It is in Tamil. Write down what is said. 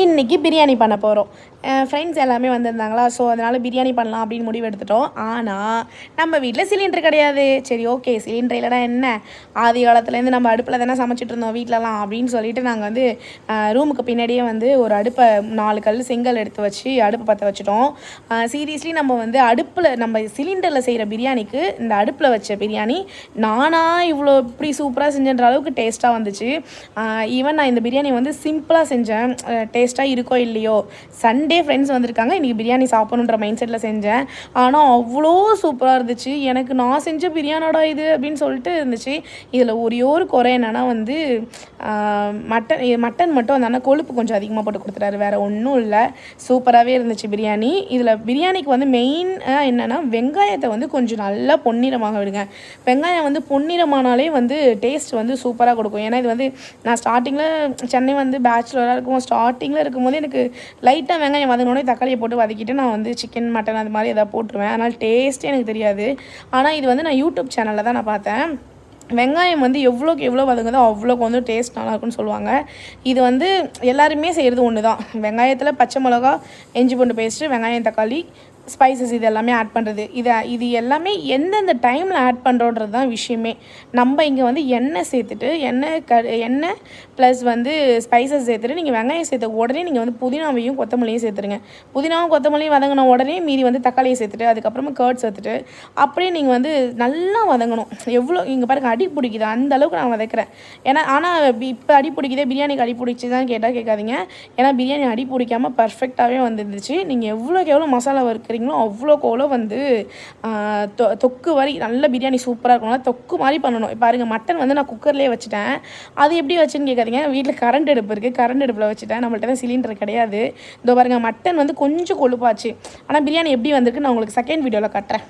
இன்றைக்கி பிரியாணி பண்ண போகிறோம். ஃப்ரெண்ட்ஸ் எல்லாமே வந்திருந்தாங்களா, ஸோ அதனால் பிரியாணி பண்ணலாம் அப்படின்னு முடிவு எடுத்துட்டோம். ஆனால் நம்ம வீட்டில் சிலிண்டர் கிடையாது. சரி, ஓகே, சிலிண்டர் இல்லைனா என்ன, ஆதி காலத்துலேருந்து நம்ம அடுப்பில் தானே சமைச்சிட்டு இருந்தோம் வீட்டிலலாம் அப்படின்னு சொல்லிட்டு நாங்கள் வந்து ரூமுக்கு பின்னாடியே வந்து ஒரு அடுப்பை 4 கல் செங்கல் எடுத்து வச்சு அடுப்பை பற்ற வச்சுட்டோம். சீரியஸ்லி நம்ம வந்து அடுப்பில் நம்ம சிலிண்டரில் செய்கிற பிரியாணிக்கு இந்த அடுப்பில் வச்ச பிரியாணி நானாக இவ்வளோ இப்படி சூப்பராக செஞ்சன்ற அளவுக்கு டேஸ்ட்டாக வந்துச்சு. ஈவன் நான் இந்த பிரியாணி வந்து சிம்பிளாக செஞ்சேன். டேஸ்ட்டாக இருக்கோ இல்லையோ, சண்டே ஃப்ரெண்ட்ஸ் வந்திருக்காங்க, இன்றைக்கி பிரியாணி சாப்பிடணுன்ற மைண்ட் செட்டில் செஞ்சேன். ஆனால் அவ்வளோ சூப்பராக இருந்துச்சு. எனக்கு நான் செஞ்ச பிரியாணிடா இது அப்படின்னு சொல்லிட்டு இருந்துச்சு. இதில் ஒரே ஒரு குறை என்னென்னா வந்து மட்டன் மட்டும் அந்த அண்ணா கொழுப்பு கொஞ்சம் அதிகமாக போட்டு கொடுத்துட்டாரு, வேறு ஒன்றும் இல்லை. சூப்பராகவே இருந்துச்சு பிரியாணி. இதில் பிரியாணிக்கு வந்து மெயின் என்னென்னா வெங்காயத்தை வந்து கொஞ்சம் நல்லா பொன்னிறமாக விடுங்க. வெங்காயம் வந்து பொன்னிறமானாலே வந்து டேஸ்ட் வந்து சூப்பராக கொடுக்கும். ஏன்னா இது வந்து நான் ஸ்டார்டிங்கில் சென்னை வந்து பேச்சுலராக இருக்கும், ஸ்டார்டிங்கில் இருக்கும்போது எனக்கு லைட்டாக வெங்காயம் வதங்கினோடனே தக்காளியை போட்டு வதக்கிட்டு நான் வந்து சிக்கன் மட்டன் அது மாதிரி எதாவது போட்டுருவேன். அதனால் டேஸ்ட்டே எனக்கு தெரியாது. ஆனால் இது வந்து நான் யூடியூப் சேனலில் தான் நான் பார்த்தேன். வெங்காயம் வந்து எவ்வளோக்கு எவ்வளோ வதங்குதோ அவ்வளோக்கு வந்து டேஸ்ட் நல்லாயிருக்குன்னு சொல்லுவாங்க. இது வந்து எல்லாருமே செய்கிறது ஒன்று தான். வெங்காயத்தில் பச்சை மிளகா, இஞ்சி பூண்டு பேஸ்ட்டு, வெங்காயம், தக்காளி, ஸ்பைசஸ் இது எல்லாமே ஆட் பண்ணுறது. இது எல்லாமே எந்தெந்த டைமில் ஆட் பண்ணுறோன்றது தான் விஷயமே. நம்ம இங்கே வந்து எண்ணெய் சேர்த்துட்டு எண்ணெய் ப்ளஸ் வந்து ஸ்பைசஸ் சேர்த்துட்டு நீங்கள் வெங்காயம் சேர்த்த உடனே நீங்கள் வந்து புதினாவையும் கொத்தமல்லியும் சேர்த்துருங்க. புதினாவும் கொத்தமல்லியும் வதங்கின உடனே மீதி வந்து தக்காளியை சேர்த்துட்டு அதுக்கப்புறமா கர்ட் சேர்த்துட்டு அப்படியே நீங்கள் வந்து நல்லா வதங்கணும். எவ்வளோ இங்கே பாருங்கள், அடி பிடிக்குது அந்த அளவுக்கு நான் வதக்கிறேன். ஆனால் இப்போ அடி பிடிக்குதே, பிரியாணிக்கு அடி பிடிச்சிதான்னு கேட்காதீங்க. ஏன்னா பிரியாணி அடி பிடிக்காமல் பர்ஃபெக்டாகவே வந்துருந்துச்சு. நீங்கள் எவ்வளோக்கு எவ்வளோ மசாலா வறுக்கிறீங்களோ அவ்வளோக்கு அவ்வளோ வந்து தொக்கு வரி நல்ல பிரியாணி சூப்பராக இருக்கணும். தொக்கு மாதிரி பண்ணணும். பாருங்கள், மட்டன் வந்து நான் குக்கர்லேயே வச்சுட்டேன். அது எப்படி வச்சுன்னு கேட்காதீங்க, வீட்டில் கரண்ட் அடுப்பு இருக்குது, கரண்ட் அடுப்பில் வச்சுட்டேன். நம்மள்ட்ட தான் சிலிண்டர் கிடையாது. இதோ பாருங்கள், மட்டன் வந்து கொஞ்சம் கொழுப்பாச்சு. ஆனால் பிரியாணி எப்படி வந்திருக்கு நான் உங்களுக்கு செகண்ட் வீடியோவில் காட்டுறேன்.